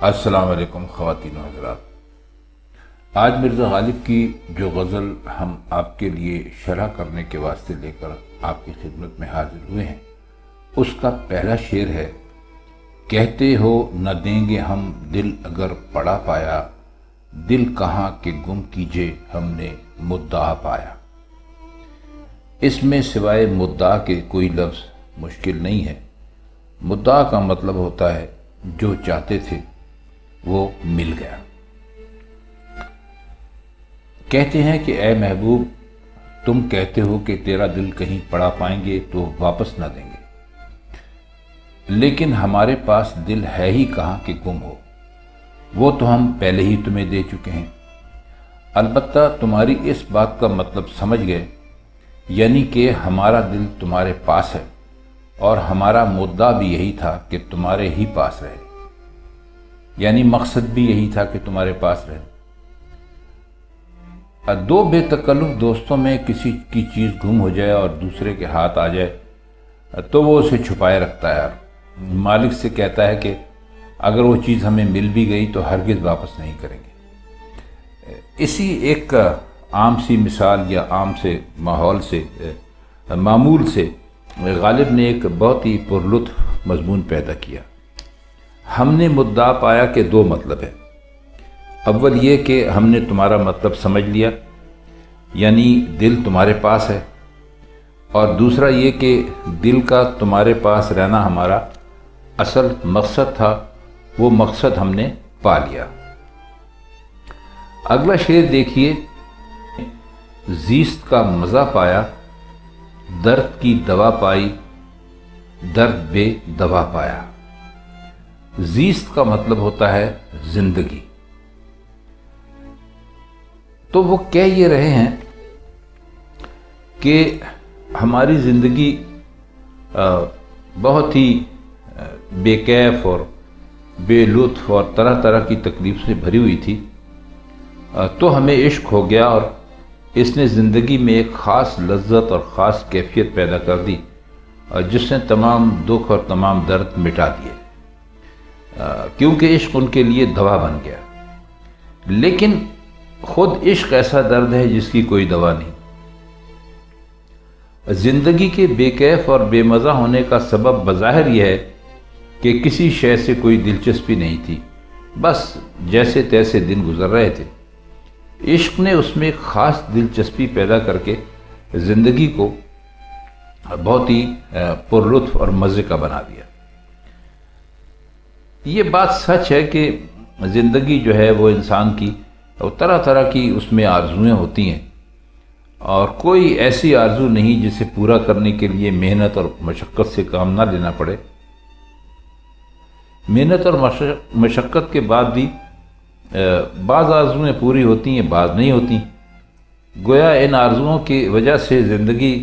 السلام علیکم خواتین و حضرات، آج مرزا غالب کی جو غزل ہم آپ کے لیے شرح کرنے کے واسطے لے کر آپ کی خدمت میں حاضر ہوئے ہیں، اس کا پہلا شعر ہے: کہتے ہو نہ دیں گے ہم دل اگر پڑا پایا، دل کہاں کہ گم کیجے ہم نے مدعا پایا۔ اس میں سوائے مدعا کے کوئی لفظ مشکل نہیں ہے۔ مدعا کا مطلب ہوتا ہے جو چاہتے تھے وہ مل گیا۔ کہتے ہیں کہ اے محبوب، تم کہتے ہو کہ تیرا دل کہیں پڑا پائیں گے تو واپس نہ دیں گے، لیکن ہمارے پاس دل ہے ہی کہاں کہ گم ہو، وہ تو ہم پہلے ہی تمہیں دے چکے ہیں۔ البتہ تمہاری اس بات کا مطلب سمجھ گئے، یعنی کہ ہمارا دل تمہارے پاس ہے، اور ہمارا مدعا بھی یہی تھا کہ تمہارے ہی پاس رہے، یعنی مقصد بھی یہی تھا کہ تمہارے پاس رہے۔ دو بے تکلف دوستوں میں کسی کی چیز گم ہو جائے اور دوسرے کے ہاتھ آ جائے تو وہ اسے چھپائے رکھتا ہے، مالک سے کہتا ہے کہ اگر وہ چیز ہمیں مل بھی گئی تو ہرگز واپس نہیں کریں گے۔ اسی ایک عام سی مثال یا عام سے ماحول سے معمول سے غالب نے ایک بہت ہی پرلطف مضمون پیدا کیا۔ ہم نے مدعا پایا کہ دو مطلب ہے۔ اول یہ کہ ہم نے تمہارا مطلب سمجھ لیا، یعنی دل تمہارے پاس ہے، اور دوسرا یہ کہ دل کا تمہارے پاس رہنا ہمارا اصل مقصد تھا، وہ مقصد ہم نے پا لیا۔ اگلا شعر دیکھیے: زیست کا مزہ پایا، درد کی دوا پائی، درد بے دوا پایا۔ زیست کا مطلب ہوتا ہے زندگی۔ تو وہ کہہ یہ رہے ہیں کہ ہماری زندگی بہت ہی بے کیف اور بے لطف اور طرح طرح کی تکلیف سے بھری ہوئی تھی، تو ہمیں عشق ہو گیا اور اس نے زندگی میں ایک خاص لذت اور خاص کیفیت پیدا کر دی، جس نے تمام دکھ اور تمام درد مٹا دیے، کیونکہ عشق ان کے لیے دوا بن گیا۔ لیکن خود عشق ایسا درد ہے جس کی کوئی دوا نہیں۔ زندگی کے بے کیف اور بے مزہ ہونے کا سبب بظاہر یہ ہے کہ کسی شے سے کوئی دلچسپی نہیں تھی، بس جیسے تیسے دن گزر رہے تھے۔ عشق نے اس میں ایک خاص دلچسپی پیدا کر کے زندگی کو بہت ہی پرلطف اور مزے کا بنا دیا۔ یہ بات سچ ہے کہ زندگی جو ہے وہ انسان کی طرح طرح کی اس میں آرزویں ہوتی ہیں، اور کوئی ایسی آرزو نہیں جسے پورا کرنے کے لیے محنت اور مشقت سے کام نہ لینا پڑے۔ محنت اور مشقت کے بعد بھی بعض آرزویں پوری ہوتی ہیں، بعض نہیں ہوتی۔ گویا ان آرزوؤں کی وجہ سے زندگی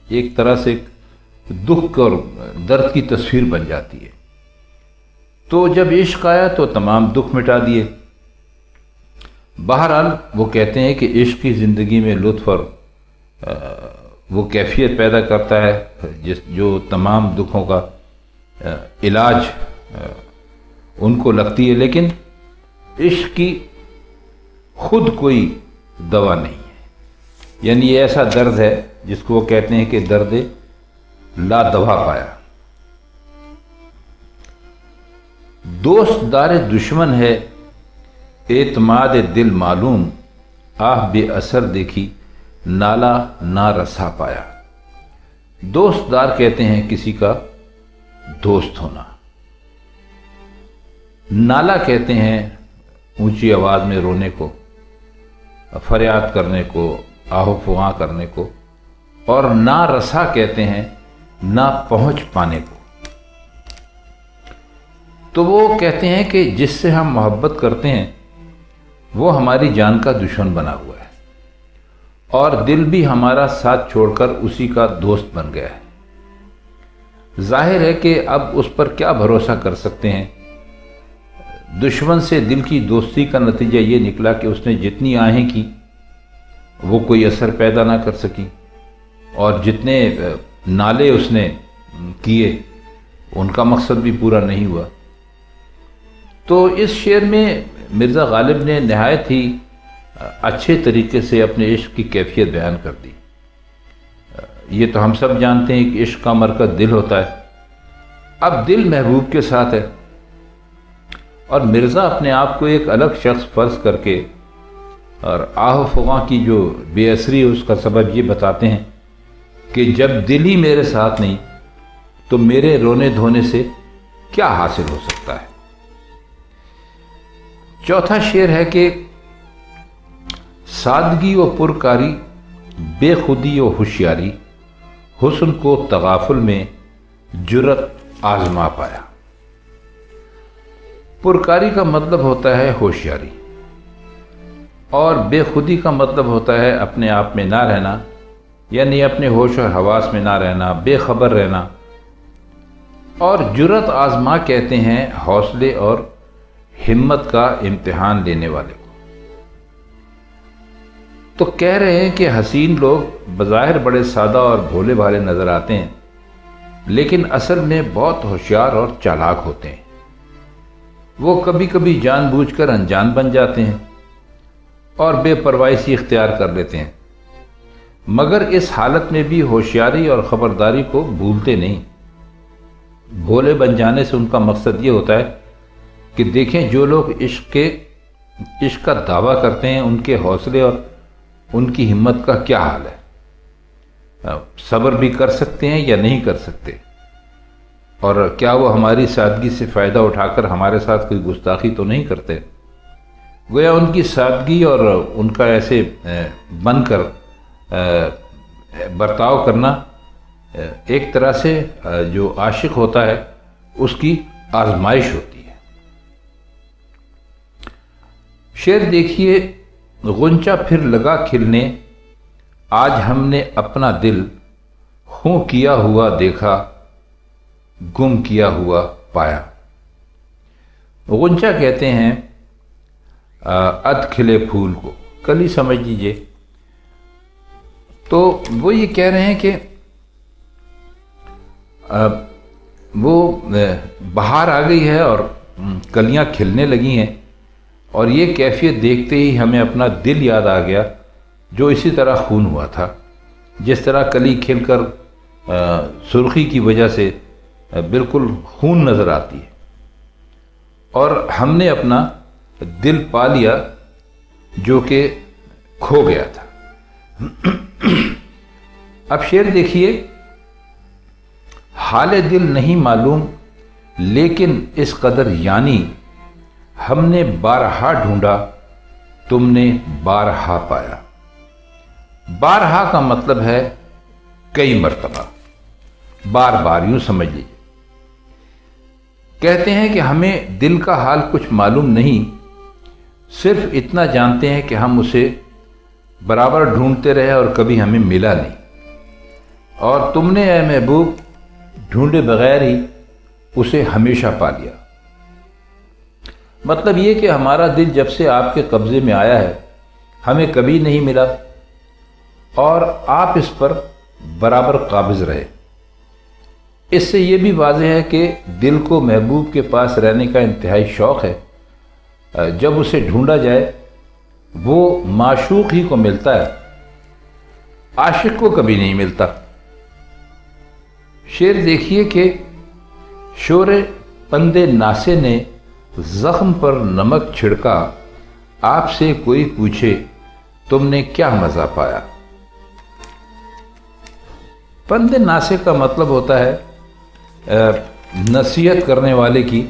ایک طرح سے دکھ اور درد کی تصویر بن جاتی ہے۔ تو جب عشق آیا تو تمام دکھ مٹا دیے۔ بہرحال وہ کہتے ہیں کہ عشق کی زندگی میں لطف اور وہ کیفیت پیدا کرتا ہے جو تمام دکھوں کا علاج ان کو لگتی ہے، لیکن عشق کی خود کوئی دوا نہیں ہے، یعنی یہ ایسا درد ہے جس کو وہ کہتے ہیں کہ درد لا دوا پایا۔ دوست دار دشمن ہے، اعتماد دل معلوم، آہ بے اثر دیکھی، نالا نہ رسا پایا۔ دوست دار کہتے ہیں کسی کا دوست ہونا، نالا کہتے ہیں اونچی آواز میں رونے کو، فریاد کرنے کو، آہ و فغاں کرنے کو، اور نا رسا کہتے ہیں نہ پہنچ پانے کو۔ تو وہ کہتے ہیں کہ جس سے ہم محبت کرتے ہیں وہ ہماری جان کا دشمن بنا ہوا ہے، اور دل بھی ہمارا ساتھ چھوڑ کر اسی کا دوست بن گیا ہے۔ ظاہر ہے کہ اب اس پر کیا بھروسہ کر سکتے ہیں۔ دشمن سے دل کی دوستی کا نتیجہ یہ نکلا کہ اس نے جتنی آہیں کی وہ کوئی اثر پیدا نہ کر سکی، اور جتنے نالے اس نے کیے ان کا مقصد بھی پورا نہیں ہوا۔ تو اس شعر میں مرزا غالب نے نہایت ہی اچھے طریقے سے اپنے عشق کی کیفیت بیان کر دی۔ یہ تو ہم سب جانتے ہیں کہ عشق کا مرکز دل ہوتا ہے۔ اب دل محبوب کے ساتھ ہے، اور مرزا اپنے آپ کو ایک الگ شخص فرض کر کے اور آہ و فغاں کی جو بے اثری ہے اس کا سبب یہ بتاتے ہیں کہ جب دل ہی میرے ساتھ نہیں تو میرے رونے دھونے سے کیا حاصل ہو سکتا ہے۔ چوتھا شعر ہے کہ سادگی و پرکاری، بے خودی و ہوشیاری، حسن کو تغافل میں جرت آزما پایا۔ پرکاری کا مطلب ہوتا ہے ہوشیاری، اور بے خودی کا مطلب ہوتا ہے اپنے آپ میں نہ رہنا، یعنی اپنے ہوش اور حواس میں نہ رہنا، بے خبر رہنا۔ اور جرت آزما کہتے ہیں حوصلے اور ہمت کا امتحان لینے والے کو۔ تو کہہ رہے ہیں کہ حسین لوگ بظاہر بڑے سادہ اور بھولے بھالے نظر آتے ہیں، لیکن اصل میں بہت ہوشیار اور چالاک ہوتے ہیں۔ وہ کبھی کبھی جان بوجھ کر انجان بن جاتے ہیں اور بے پرواہی سی اختیار کر لیتے ہیں، مگر اس حالت میں بھی ہوشیاری اور خبرداری کو بھولتے نہیں۔ بھولے بن جانے سے ان کا مقصد یہ ہوتا ہے کہ دیکھیں جو لوگ عشق کا دعویٰ کرتے ہیں ان کے حوصلے اور ان کی ہمت کا کیا حال ہے، صبر بھی کر سکتے ہیں یا نہیں کر سکتے، اور کیا وہ ہماری سادگی سے فائدہ اٹھا کر ہمارے ساتھ کوئی گستاخی تو نہیں کرتے۔ گویا ان کی سادگی اور ان کا ایسے بن کر برتاؤ کرنا ایک طرح سے جو عاشق ہوتا ہے اس کی آزمائش ہوتی ہے۔ شعر دیکھیے، غنچہ پھر لگا کھلنے، آج ہم نے اپنا دل خوں کیا ہوا دیکھا، گم کیا ہوا پایا۔ غنچہ کہتے ہیں اد کھلے پھول کو، کلی سمجھ لیجئے۔ تو وہ یہ کہہ رہے ہیں کہ وہ بہار آ گئی ہے اور کلیاں کھلنے لگی ہیں، اور یہ کیفیت دیکھتے ہی ہمیں اپنا دل یاد آ گیا جو اسی طرح خون ہوا تھا، جس طرح کلی کھل کر سرخی کی وجہ سے بالکل خون نظر آتی ہے، اور ہم نے اپنا دل پا لیا جو کہ کھو گیا تھا۔ اب شعر دیکھیے، حال دل نہیں معلوم لیکن اس قدر یعنی، ہم نے بارہا ڈھونڈا تم نے بارہا پایا۔ بارہا کا مطلب ہے کئی مرتبہ، بار بار، یوں سمجھ لیجیے۔ کہتے ہیں کہ ہمیں دل کا حال کچھ معلوم نہیں، صرف اتنا جانتے ہیں کہ ہم اسے برابر ڈھونڈتے رہے اور کبھی ہمیں ملا نہیں، اور تم نے اے محبوب ڈھونڈے بغیر ہی اسے ہمیشہ پا لیا۔ مطلب یہ کہ ہمارا دل جب سے آپ کے قبضے میں آیا ہے ہمیں کبھی نہیں ملا، اور آپ اس پر برابر قابض رہے۔ اس سے یہ بھی واضح ہے کہ دل کو محبوب کے پاس رہنے کا انتہائی شوق ہے۔ جب اسے ڈھونڈا جائے وہ معشوق ہی کو ملتا ہے، عاشق کو کبھی نہیں ملتا۔ شعر دیکھیے کہ شور پندے ناسے نے زخم پر نمک چھڑکا، آپ سے کوئی پوچھے تم نے کیا مزہ پایا۔ پندے ناسے کا مطلب ہوتا ہے نصیحت کرنے والے کی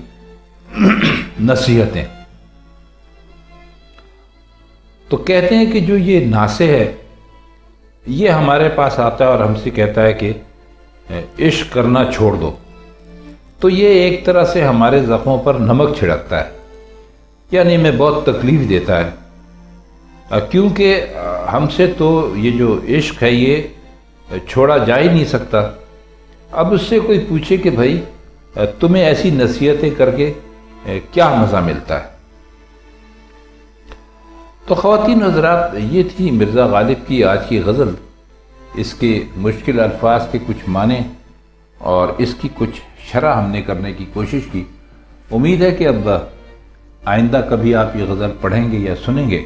نصیحتیں۔ تو کہتے ہیں کہ جو یہ ناسے ہے یہ ہمارے پاس آتا ہے اور ہم سے کہتا ہے کہ عشق کرنا چھوڑ دو، تو یہ ایک طرح سے ہمارے زخموں پر نمک چھڑکتا ہے، یعنی ہمیں بہت تکلیف دیتا ہے، کیونکہ ہم سے تو یہ جو عشق ہے یہ چھوڑا جا ہی نہیں سکتا۔ اب اس سے کوئی پوچھے کہ بھائی تمہیں ایسی نصیحتیں کر کے کیا مزہ ملتا ہے۔ تو خواتین حضرات، یہ تھی مرزا غالب کی آج کی غزل۔ اس کے مشکل الفاظ کے کچھ معنی اور اس کی کچھ شرح ہم نے کرنے کی کوشش کی۔ امید ہے کہ اب آئندہ کبھی آپ یہ غزل پڑھیں گے یا سنیں گے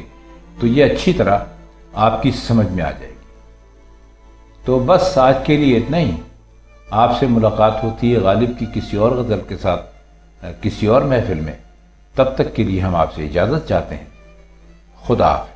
تو یہ اچھی طرح آپ کی سمجھ میں آ جائے گی۔ تو بس آج کے لیے اتنا ہی۔ آپ سے ملاقات ہوتی ہے غالب کی کسی اور غزل کے ساتھ کسی اور محفل میں۔ تب تک کے لیے ہم آپ سے اجازت چاہتے ہیں۔ خدا حافظ۔